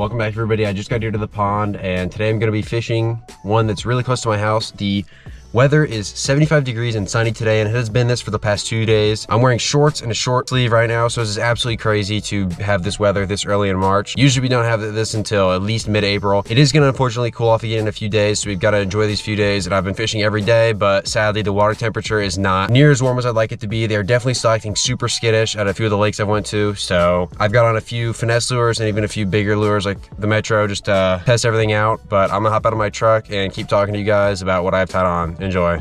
Welcome back, everybody. I just got here to the pond, and today I'm going to be fishing one that's really close to my house. The weather is 75 degrees and sunny today, and it has been this for the past 2 days. I'm wearing shorts and a short sleeve right now, so this is absolutely crazy to have this weather this early in March. Usually we don't have this until at least mid-April. It is going to unfortunately cool off again in a few days, so we've got to enjoy these few days. And I've been fishing every day, but sadly the water temperature is not near as warm as I'd like it to be. They're definitely still acting super skittish at a few of the lakes I've went to, so I've got on a few finesse lures and even a few bigger lures like the Metro just to test everything out. But I'm gonna hop out of my truck and keep talking to you guys about what I've tied on. Enjoy.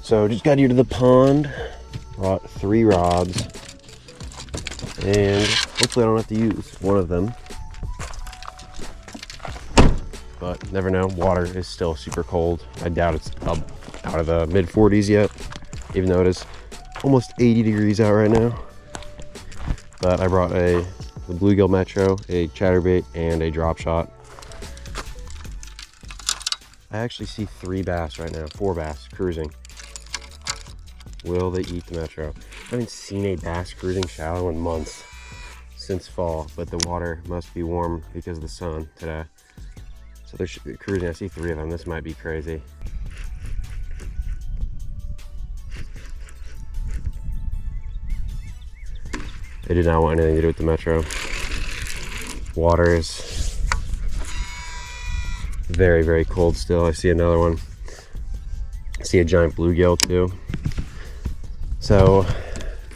So just got here to the pond, brought 3 rods, and hopefully I don't have to use one of them. But never know, water is still super cold. I doubt it's up out of the mid 40s yet, even though it is almost 80 degrees out right now. But I brought the Bluegill Metro, a chatterbait, and a drop shot. I actually see 3 bass right now, 4 bass cruising. Will they eat the Metro? I haven't seen a bass cruising shallow in months since fall, but the water must be warm because of the sun today. So they're cruising. I see 3 of them. This might be crazy. They did not want anything to do with the Metro. Water is very, very cold still. I see another one. I see a giant bluegill too. So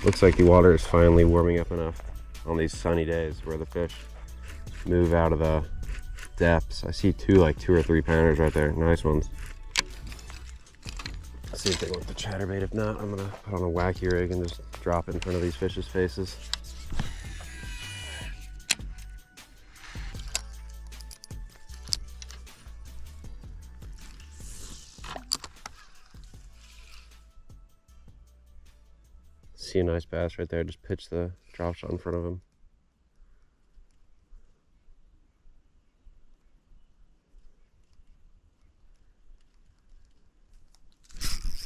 looks like the water is finally warming up enough on these sunny days where the fish move out of the depths. I see 2 or 3 pounders right there. Nice ones. Let's see if they want the chatterbait. If not, I'm gonna put on a wacky rig and just drop it in front of these fish's faces. See a nice bass right there. Just pitch the drop shot in front of him.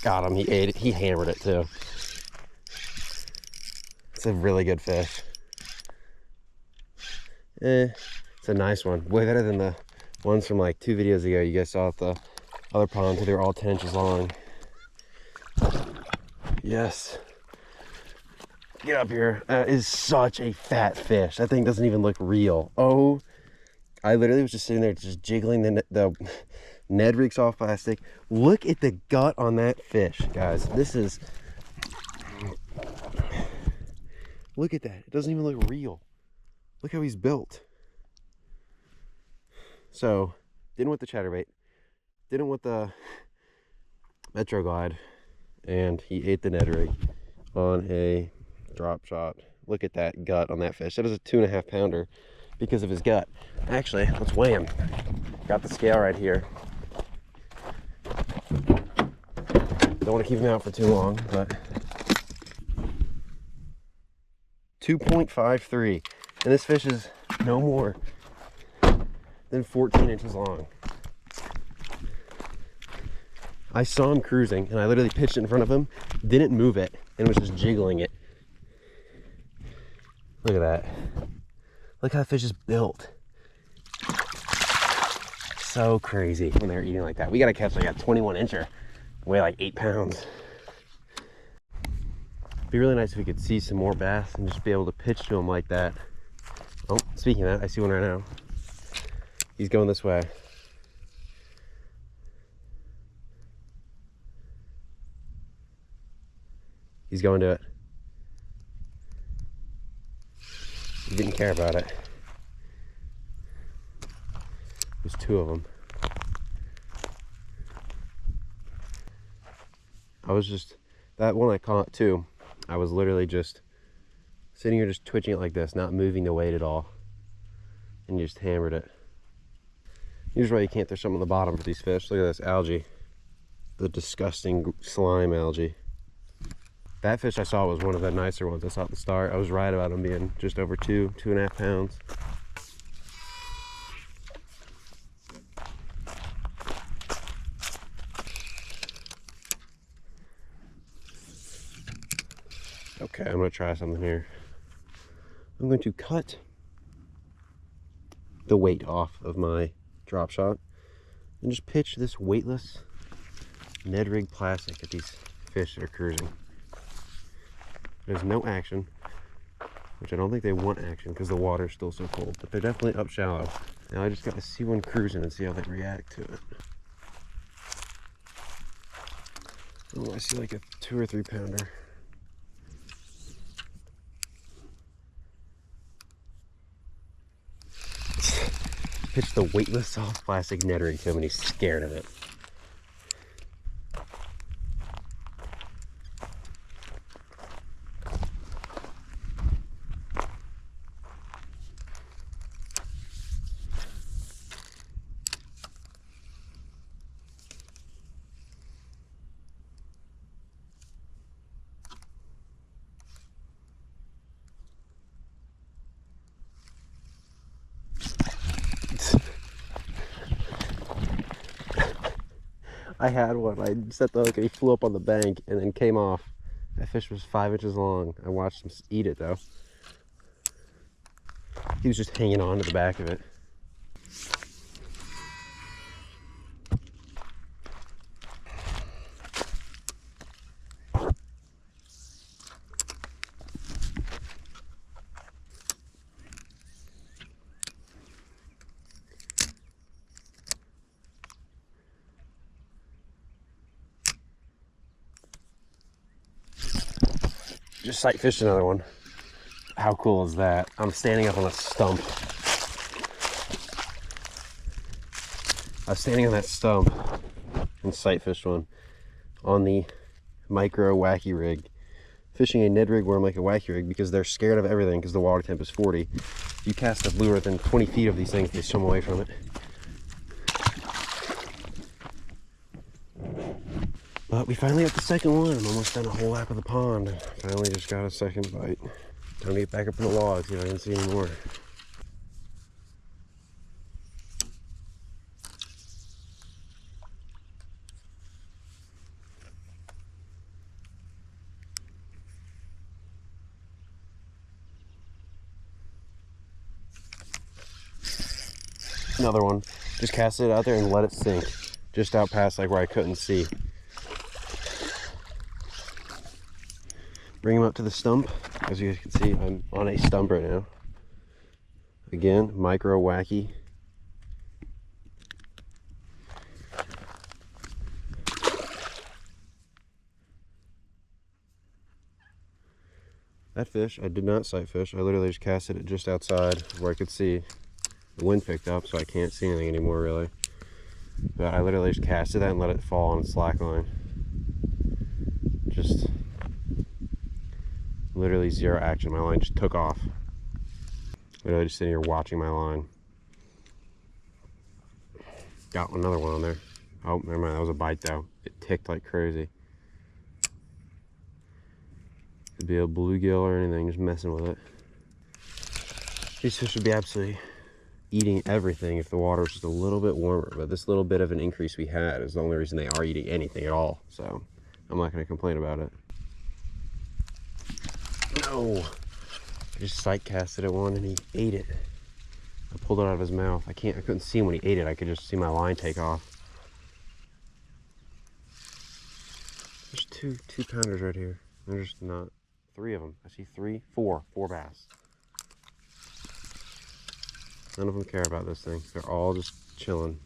Got him. He ate it. He hammered it too. It's a really good fish. It's a nice one. Way better than the ones from like 2 videos ago you guys saw at the other pond. They were all 10 inches long. Yes. Get up here. That is such a fat fish. That thing doesn't even look real. Oh, I literally was just sitting there just jiggling the Ned rig soft plastic. Look at the gut on that fish, guys. This is, look at that. It doesn't even look real. Look how he's built. So, didn't want the chatterbait, didn't want the Metro Glide, and he ate the Ned rig on a drop shot. Look at that gut on that fish. That is a 2.5 pounder because of his gut. Actually, let's weigh him. Got the scale right here. Don't want to keep him out for too long, but 2.53, and this fish is no more than 14 inches long. I saw him cruising, and I literally pitched it in front of him, didn't move it, and was just jiggling it. Look at that. Look how the fish is built. So crazy when they're eating like that. We gotta catch like a 21 incher, weigh like 8 pounds. It'd be really nice if we could see some more bass and just be able to pitch to them like that. Oh, speaking of that, I see one right now. He's going this way. He's going to it. He didn't care about it. There's 2 of them. I was just, that one I caught too, I was literally just sitting here just twitching it like this, not moving the weight at all, and just hammered it. Usually you can't throw something on the bottom for these fish. Look at this algae, the disgusting slime algae. That fish I saw was one of the nicer ones I saw at the start. I was right about him being just over 2.5 pounds. Okay, I'm gonna try something here. I'm going to cut the weight off of my drop shot and just pitch this weightless Ned rig plastic at these fish that are cruising. There's no action, which I don't think they want action because the water's still so cold, but they're definitely up shallow. Now I just got to see one cruising and see how they react to it. Oh, I see like a 2 or 3 pounder. Pitch the weightless soft plastic Ned rig to him and he's scared of it. I had one. I set the hook and he flew up on the bank and then came off. That fish was 5 inches long. I watched him eat it though. He was just hanging on to the back of it. Just sight fished another one. How cool is that? I'm standing up on a stump. I was standing on that stump and sight fished one on the micro wacky rig. Fishing a Ned rig worm like a wacky rig because they're scared of everything because the water temp is 40. If you cast a lure within 20 feet of these things, they swim away from it. But we finally got the second one. I'm almost done a whole lap of the pond. Finally just got a second bite. Time to get back up in the log, see if I can see any more. Another one. Just cast it out there and let it sink. Just out past like where I couldn't see. Bring him up to the stump. As you guys can see, I'm on a stump right now. Again, micro wacky. That fish, I did not sight fish. I literally just casted it just outside where I could see. The wind picked up, so I can't see anything anymore really. But I literally just casted that and let it fall on slack line. Just literally zero action. My line just took off. Literally just sitting here watching my line. Got another one on there. Oh, never mind, that was a bite though. It ticked like crazy. Could be a bluegill or anything, just messing with it. These fish would be absolutely eating everything if the water was just a little bit warmer, but this little bit of an increase we had is the only reason they are eating anything at all, so I'm not going to complain about it. No! I just sight casted at one and he ate it. I pulled it out of his mouth. I couldn't see him when he ate it. I could just see my line take off. There's two pounders right here. There's not 3 of them. I see 4 bass. None of them care about this thing. They're all just chilling.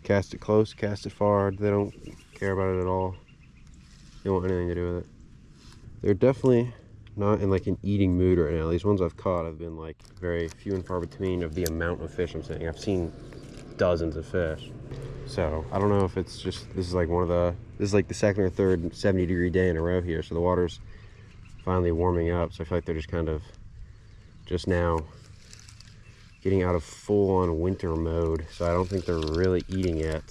Cast it close, cast it far. They don't care about it at all. They don't want anything to do with it. They're definitely not in like an eating mood right now. These ones I've caught have been like very few and far between of the amount of fish I'm seeing. I've seen dozens of fish. So I don't know if it's just, this is like the second or third 70-degree day in a row here. So the water's finally warming up. So I feel like they're just kind of just now getting out of full-on winter mode. So I don't think they're really eating yet.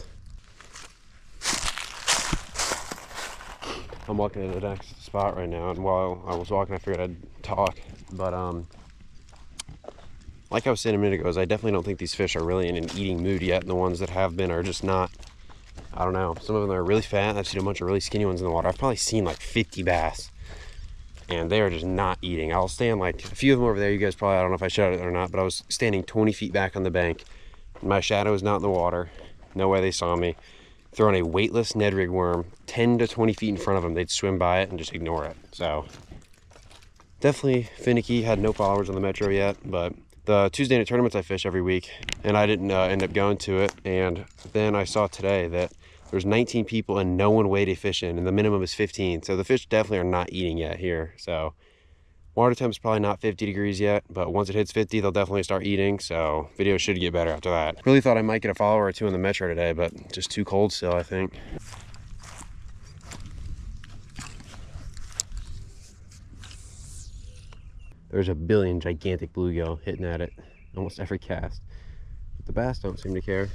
I'm walking to the next spot right now, and while I was walking I figured I'd talk, but like I was saying a minute ago, is I definitely don't think these fish are really in an eating mood yet, and the ones that have been are just not. I don't know, some of them are really fat. I've seen a bunch of really skinny ones in the water. I've probably seen like 50 bass and they are just not eating. I'll stand like a few of them over there. You guys probably, I don't know if I showed it or not, but I was standing 20 feet back on the bank. My shadow is not in the water. No way they saw me. Throwing a weightless Ned rig worm 10 to 20 feet in front of them. They'd swim by it and just ignore it. So definitely finicky. Had no followers on the Metro yet, but the Tuesday night tournaments I fish every week, and I didn't end up going to it. And then I saw today that there's 19 people and no one weighed a fish in, and the minimum is 15. So the fish definitely are not eating yet here. So water temp is probably not 50 degrees yet, but once it hits 50, they'll definitely start eating. So video should get better after that. Really thought I might get a follower or two in the Metro today, but just too cold still, I think. There's a billion gigantic bluegill hitting at it almost every cast, but the bass don't seem to care.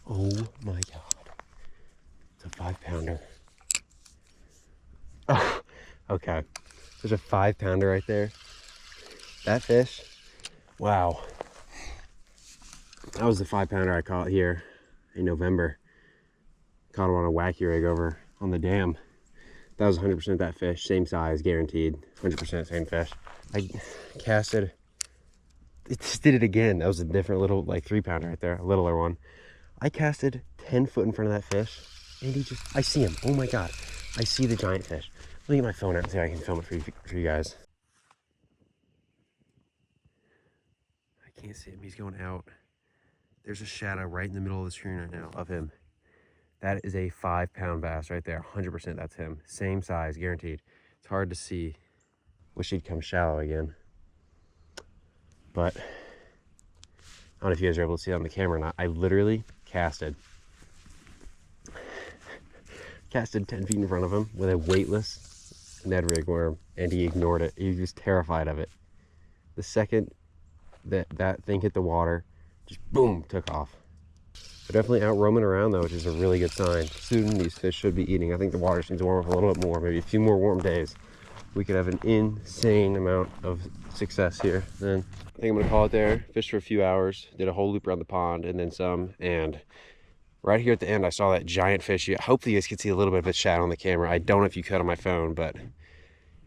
Oh my God, it's a 5-pounder. Oh, okay, there's a 5-pounder right there. That fish, wow. That was the 5-pounder I caught here in November. Caught him on a wacky rig over on the dam. That was 100% that fish, same size, guaranteed. 100% same fish. I casted, it just did it again. That was a different little, like 3-pounder right there, a littler one. I casted 10 foot in front of that fish, and he just, I see him. Oh my God, I see the giant fish. Let me get my phone out and see if I can film it for you guys. I can't see him, he's going out. There's a shadow right in the middle of the screen right now of him. That is a 5-pound bass right there. 100% that's him. Same size, guaranteed. It's hard to see. Wish he'd come shallow again. But I don't know if you guys are able to see it on the camera or not. I literally casted 10 feet in front of him with a weightless Ned rig worm, and he ignored it. He was terrified of it. The second that thing hit the water, just boom, took off. They're definitely out roaming around though, which is a really good sign. Soon these fish should be eating. I think the water seems to warm up a little bit more, maybe a few more warm days. We could have an insane amount of success here. Then I think I'm gonna call it there. Fished for a few hours, did a whole loop around the pond and then some. And right here at the end, I saw that giant fish. Hopefully you guys could see a little bit of its shadow on the camera. I don't know if you could on my phone, but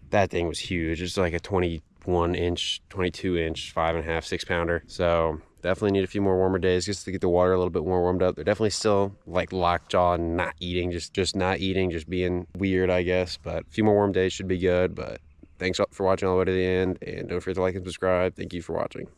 that thing was huge. It's like a 21 inch, 22 inch, 5.5, 6-pounder. So definitely need a few more warmer days just to get the water a little bit more warmed up. They're definitely still like lockjaw and not eating, just not eating, just being weird, I guess. But a few more warm days should be good. But thanks for watching all the way to the end, and don't forget to like and subscribe. Thank you for watching.